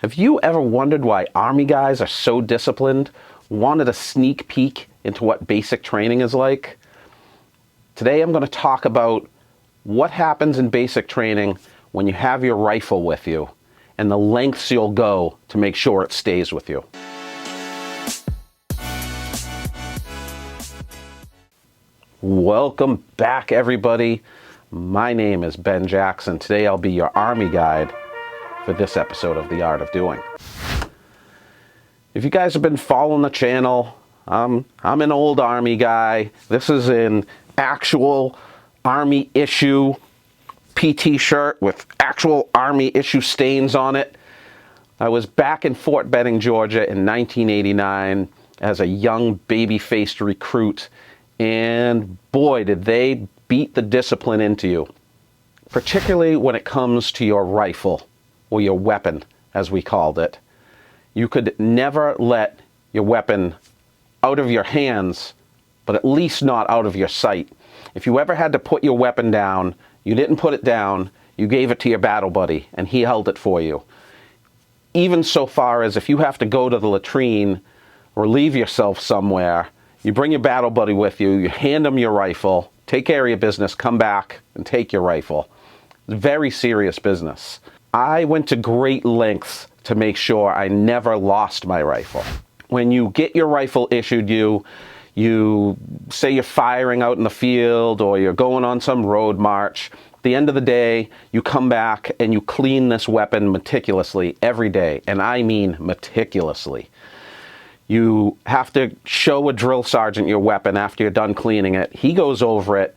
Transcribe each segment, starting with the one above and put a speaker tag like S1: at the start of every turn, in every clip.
S1: Have you ever wondered why Army guys are so disciplined? Wanted a sneak peek into what basic training is like? Today I'm going to talk about what happens in basic training when you have your rifle with you and the lengths you'll go to make sure it stays with you. Welcome back, everybody. My name is Ben Jackson. Today I'll be your Army guide for this episode of The Art of Doing. If you guys have been following the channel, I'm an old Army guy. This is an actual Army issue PT shirt with actual Army issue stains on it. I was back in Fort Benning, Georgia in 1989 as a young baby-faced recruit, and boy, did they beat the discipline into you, particularly when it comes to your rifle, or your weapon, as we called it. You could never let your weapon out of your hands, but at least not out of your sight. If you ever had to put your weapon down, you didn't put it down, you gave it to your battle buddy, and he held it for you. Even so far as if you have to go to the latrine or leave yourself somewhere, you bring your battle buddy with you, you hand him your rifle, take care of your business, come back and take your rifle. It's very serious business. I went to great lengths to make sure I never lost my rifle. When you get your rifle issued you say you're firing out in the field or you're going on some road march. At the end of the day, you come back and you clean this weapon meticulously every day, and I mean meticulously. You have to show a drill sergeant your weapon after you're done cleaning it. He goes over it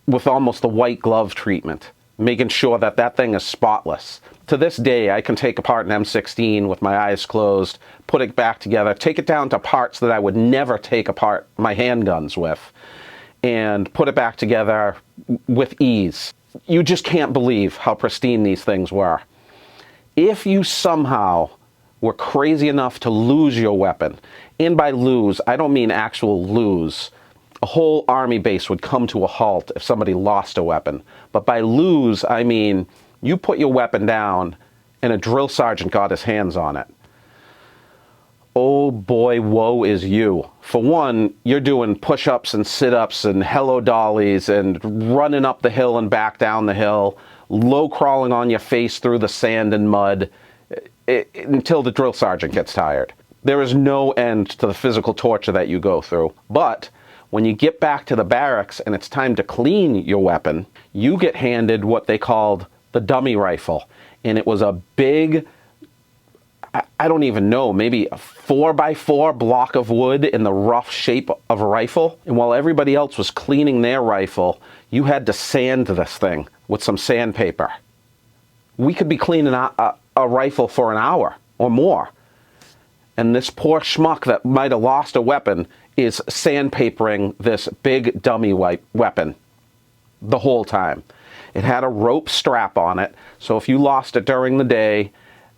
S1: with almost the white glove treatment, making sure that that thing is spotless. To this day, I can take apart an M16 with my eyes closed, put it back together, take it down to parts that I would never take apart my handguns with, and put it back together with ease. You just can't believe how pristine these things were. If you somehow were crazy enough to lose your weapon, and by lose, I don't mean actual lose. A whole Army base would come to a halt if somebody lost a weapon. But by lose, I mean you put your weapon down and a drill sergeant got his hands on it. Oh boy, woe is you. For one, you're doing push-ups and sit-ups and hello dollies and running up the hill and back down the hill, low crawling on your face through the sand and mud until the drill sergeant gets tired. There is no end to the physical torture that you go through. But when you get back to the barracks and it's time to clean your weapon, you get handed what they called the dummy rifle. And it was a big, I don't even know, maybe a 4x4 block of wood in the rough shape of a rifle. And while everybody else was cleaning their rifle, you had to sand this thing with some sandpaper. We could be cleaning a rifle for an hour or more. And this poor schmuck that might have lost a weapon is sandpapering this big dummy weapon the whole time. It had a rope strap on it, so if you lost it during the day,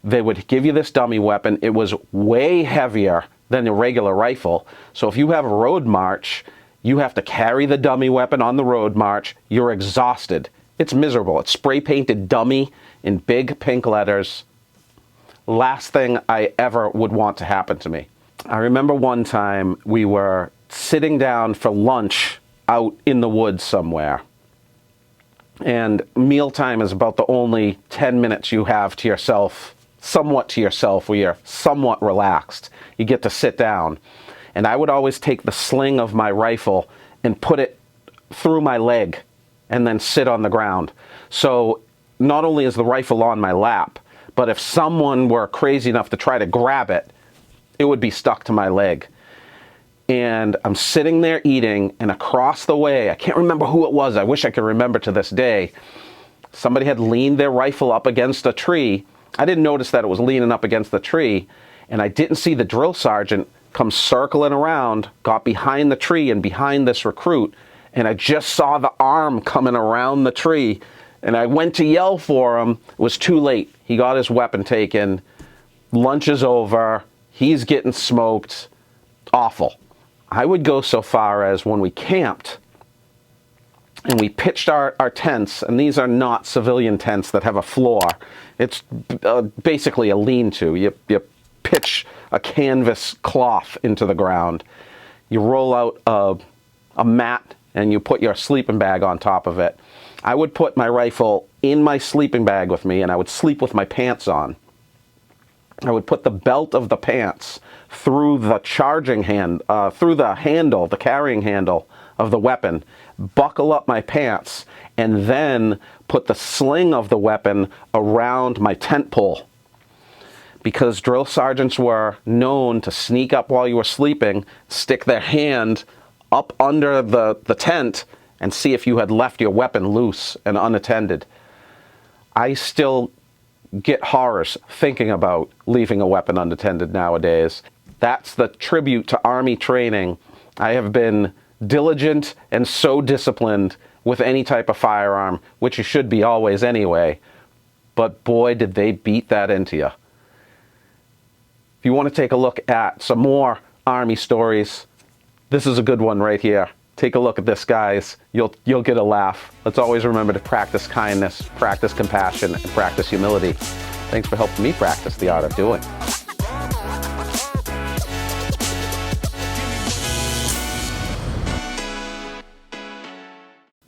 S1: they would give you this dummy weapon. It was way heavier than a regular rifle, so if you have a road march, you have to carry the dummy weapon on the road march. You're exhausted. It's miserable. It's spray-painted dummy in big pink letters. Last thing I ever would want to happen to me. I remember one time we were sitting down for lunch out in the woods somewhere. And mealtime is about the only 10 minutes you have to yourself, somewhat to yourself, where you're somewhat relaxed. You get to sit down. And I would always take the sling of my rifle and put it through my leg and then sit on the ground. So not only is the rifle on my lap, but if someone were crazy enough to try to grab it, it would be stuck to my leg. And I'm sitting there eating, and across the way, I can't remember who it was, I wish I could remember to this day, somebody had leaned their rifle up against a tree. I didn't notice that it was leaning up against the tree, and I didn't see the drill sergeant come circling around, got behind the tree and behind this recruit, and I just saw the arm coming around the tree, and I went to yell for him. It was too late. He got his weapon taken. Lunch is over. He's getting smoked. Awful. I would go so far as when we camped, and we pitched our tents, and these are not civilian tents that have a floor. It's basically a lean-to. You pitch a canvas cloth into the ground. You roll out a mat, and you put your sleeping bag on top of it. I would put my rifle in my sleeping bag with me, and I would sleep with my pants on. I would put the belt of the pants through the through the handle, the carrying handle of the weapon, buckle up my pants, and then put the sling of the weapon around my tent pole. Because drill sergeants were known to sneak up while you were sleeping, stick their hand up under the tent, and see if you had left your weapon loose and unattended. I still get horrors thinking about leaving a weapon unattended nowadays. That's the tribute to Army training. I have been diligent and so disciplined with any type of firearm, which you should be always anyway, but boy did they beat that into you. If you want to take a look at some more Army stories, this is a good one right here. Take a look at this, guys. You'll get a laugh. Let's always remember to practice kindness, practice compassion, and practice humility. Thanks for helping me practice the art of doing.